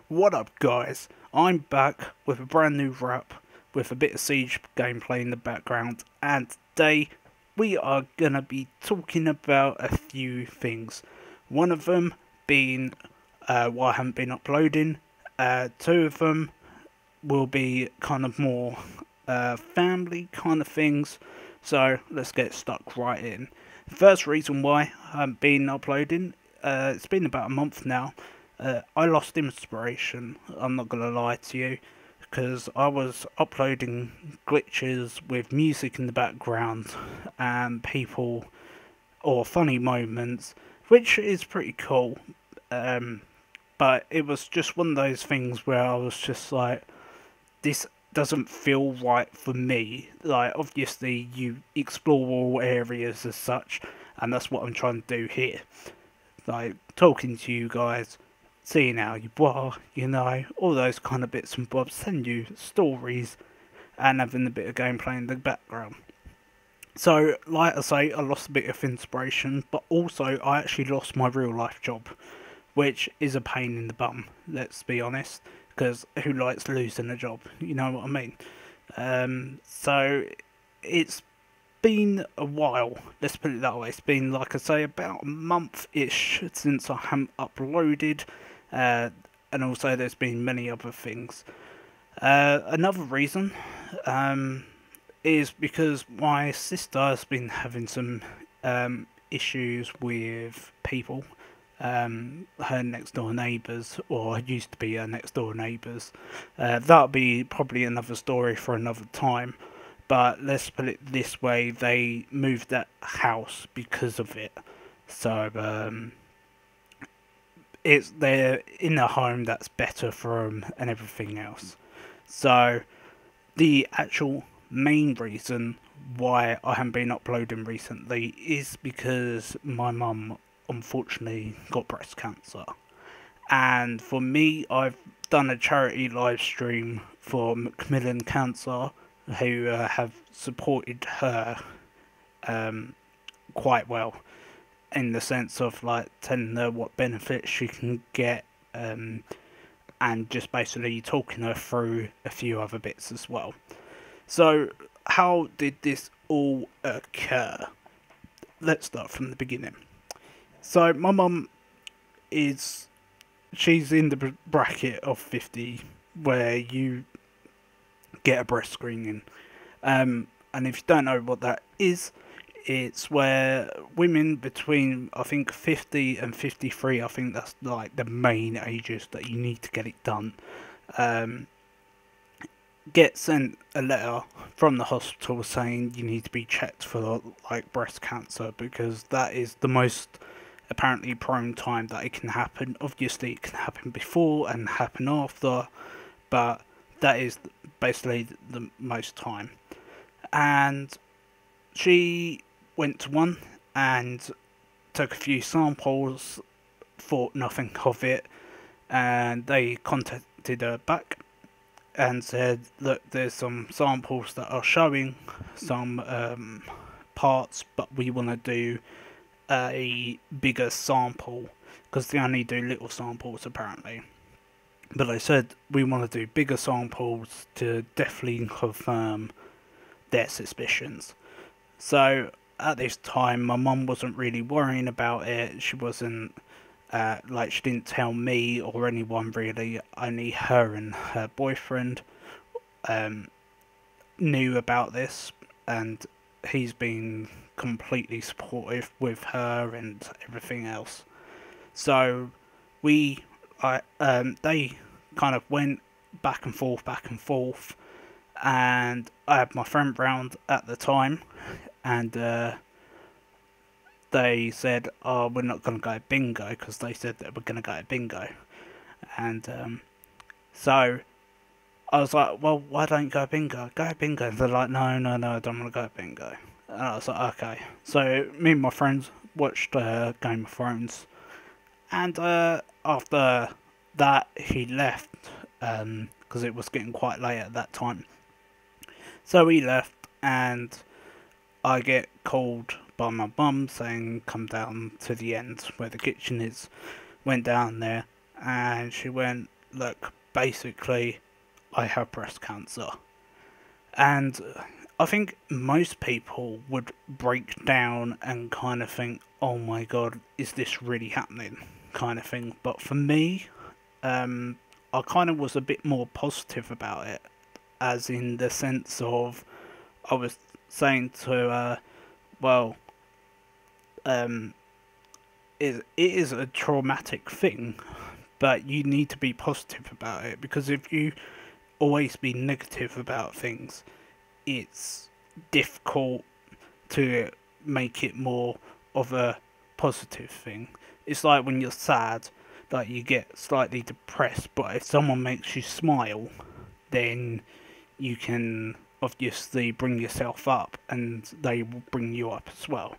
What up, guys? I'm back with a brand new rap with a bit of Siege gameplay in the background, and today we are gonna be talking about a few things. One of them being why I haven't been uploading. Two of them will be kind of more family kind of things. So let's get stuck right in. First reason why I haven't been uploading, it's been about a month now. I lost inspiration, I'm not going to lie to you, because I was uploading glitches with music in the background and people, or funny moments, which is pretty cool. Um, but it was just one of those things where I was just like, this doesn't feel right for me. Like, obviously, you explore all areas as such, and that's what I'm trying to do here. Like, talking to you guys, seeing how you are, all those kind of bits and bobs, send you stories, and having a bit of gameplay in the background. So, like I say, I lost a bit of inspiration, but also I actually lost my real life job, which is a pain in the bum, let's be honest, because who likes losing a job? You know what I mean? So, it's been a while, let's put it that way. It's been, like I say, about a month-ish since I haven't uploaded, uh, and also there's been many other things. Another reason is because my sister has been having some issues with people, her next door neighbours, or used to be her next door neighbours. That'll be probably another story for another time. But let's put it this way: they moved that house because of it. So they're in a home that's better for them and everything else. So the actual main reason why I haven't been uploading recently is because my mum unfortunately got breast cancer. And for me, I've done a charity live stream for Macmillan Cancer, who have supported her quite well, in the sense of like telling her what benefits she can get, and just basically talking her through a few other bits as well. So, how did this all occur? Let's start from the beginning. So, my mum is she's in the bracket of 50 where you get a breast screening. And if you don't know what that is, it's where women between, I think, 50 and 53, I think that's like the main ages that you need to get it done, get sent a letter from the hospital saying you need to be checked for like breast cancer, because that is the most apparently prone time that it can happen. Obviously it can happen before and happen after, but that is basically the most time. And she went to one and took a few samples, thought nothing of it, and they contacted her back and said, look, there's some samples that are showing some parts, but we want to do a bigger sample, because they only do little samples apparently. But they said, we want to do bigger samples to definitely confirm their suspicions. So at this time, my mum wasn't really worrying about it. She wasn't like, she didn't tell me or anyone really. Only her and her boyfriend knew about this, and he's been completely supportive with her and everything else. So they kind of went back and forth, and I had my friend round at the time, and they said, "Oh, we're not going to go bingo," because they said that we're going to go bingo, and so I was like, "Well, why don't you go bingo? Go bingo." And they're like, "No, no, no, I don't want to go bingo." And I was like, "Okay." So me and my friends watched Game of Thrones, and after that, he left because it was getting quite late at that time. So he left, and I get called by my mum saying, come down to the end where the kitchen is. Went down there, and she went, look, basically, I have breast cancer. And I think most people would break down and kind of think, oh my god, is this really happening? Kind of thing. But for me, I kind of was a bit more positive about it, as in the sense of I was saying to well, um, it is a traumatic thing, but you need to be positive about it, because if you always be negative about things, it's difficult to make it more of a positive thing. It's like when you're sad, like you get slightly depressed, but if someone makes you smile, then you can obviously bring yourself up and they will bring you up as well.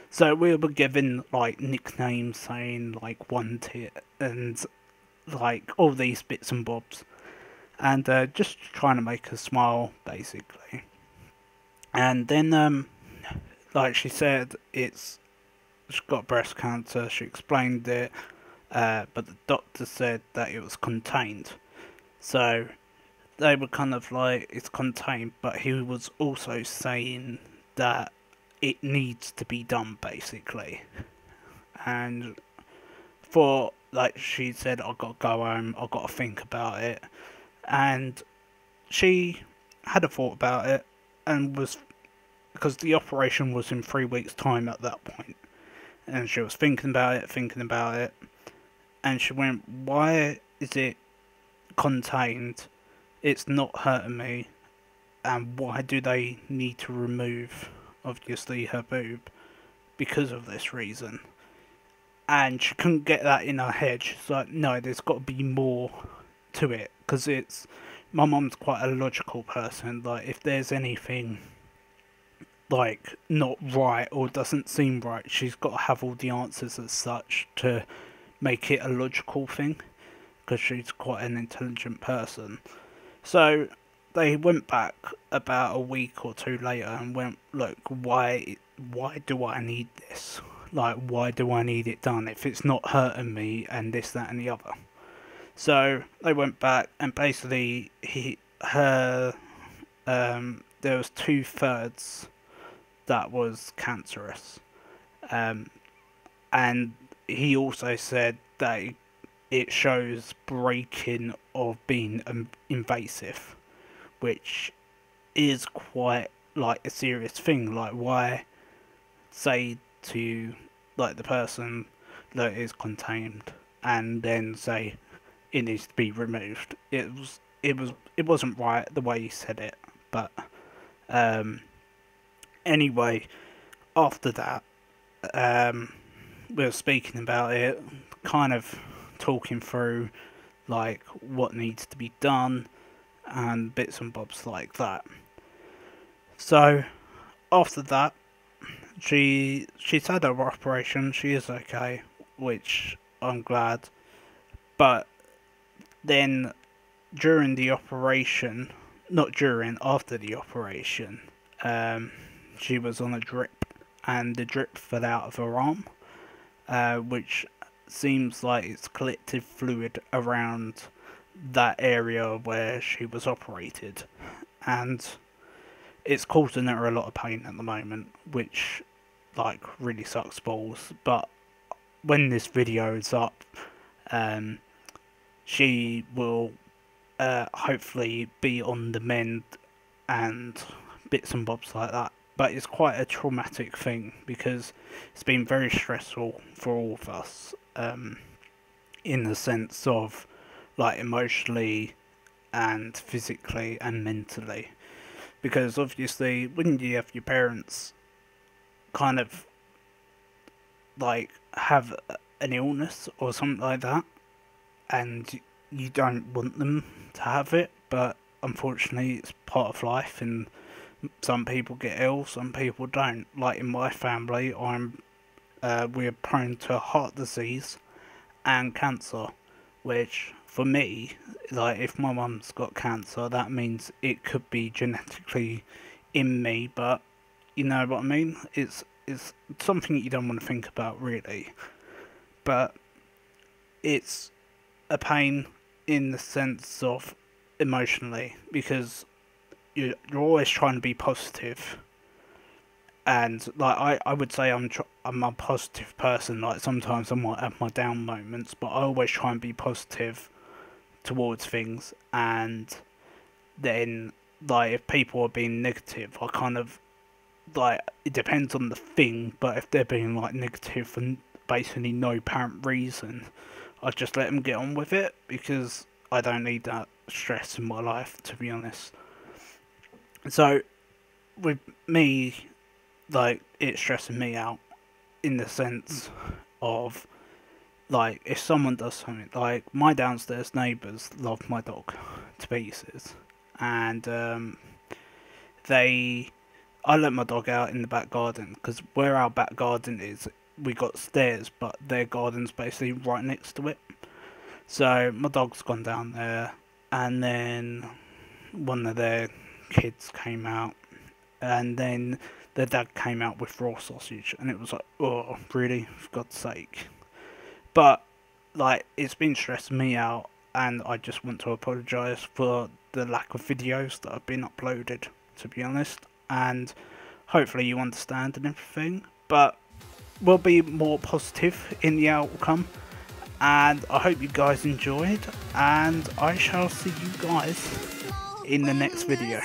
So we were given like nicknames saying like one tit and like all these bits and bobs, and just trying to make her smile basically. And then like she said, she's got breast cancer. She explained it, but the doctor said that it was contained. So they were kind of like, it's contained, but he was also saying that it needs to be done basically. And for, like she said, I got to go home, I got to think about it. And she had a thought about it, and was, because the operation was in 3 weeks' time at that point, and she was thinking about it, and she went, why is it contained? It's not hurting me, and why do they need to remove, obviously, her boob because of this reason? And she couldn't get that in her head. She's like, no, there's got to be more to it, because my mum's quite a logical person. Like, if there's anything like not right or doesn't seem right, she's got to have all the answers as such to make it a logical thing, because she's quite an intelligent person. So they went back about a week or two later and went, look, why do I need this? Like, why do I need it done if it's not hurting me and this, that and the other? So they went back, and basically there was 2/3 that was cancerous. And he also said that it shows breaking of being invasive, which is quite like a serious thing. Like, why say to like the person that is contained and then say it needs to be removed? It wasn't right the way he said it. But anyway, after that, we were speaking about it, kind of talking through like what needs to be done and bits and bobs like that. So after that, she's had her operation. She is okay, which I'm glad. But then during the operation, not during, after the operation, she was on a drip, and the drip fell out of her arm, which seems like it's collected fluid around that area where she was operated, and it's causing her a lot of pain at the moment, which like really sucks balls. But when this video is up, she will hopefully be on the mend and bits and bobs like that. But it's quite a traumatic thing, because it's been very stressful for all of us, in the sense of like emotionally and physically and mentally. Because obviously when you have your parents kind of like have an illness or something like that, and you don't want them to have it, but unfortunately it's part of life, and some people get ill, some people don't. Like in my family, we're prone to heart disease and cancer, which for me, like if my mum's got cancer, that means it could be genetically in me. But you know what I mean? It's something you don't want to think about really, but it's a pain, in the sense of emotionally, because you're always trying to be positive. And like I would say I'm a positive person. Like sometimes I might have my down moments, but I always try and be positive towards things. And then like if people are being negative, I kind of like, it depends on the thing. But if they're being like negative for basically no apparent reason, I just let them get on with it, because I don't need that stress in my life, to be honest. So with me, like, it's stressing me out in the sense of, like, if someone does something, like my downstairs neighbours love my dog to pieces, and they I let my dog out in the back garden, because where our back garden is, we got stairs, but their garden's basically right next to it. So my dog's gone down there, and then one of their kids came out, and then their dad came out with raw sausage, and it was like, oh, really, for God's sake. But like, it's been stressing me out, and I just want to apologise for the lack of videos that have been uploaded, to be honest, and hopefully you understand and everything. But we'll be more positive in the outcome, and I hope you guys enjoyed, and I shall see you guys in the next video.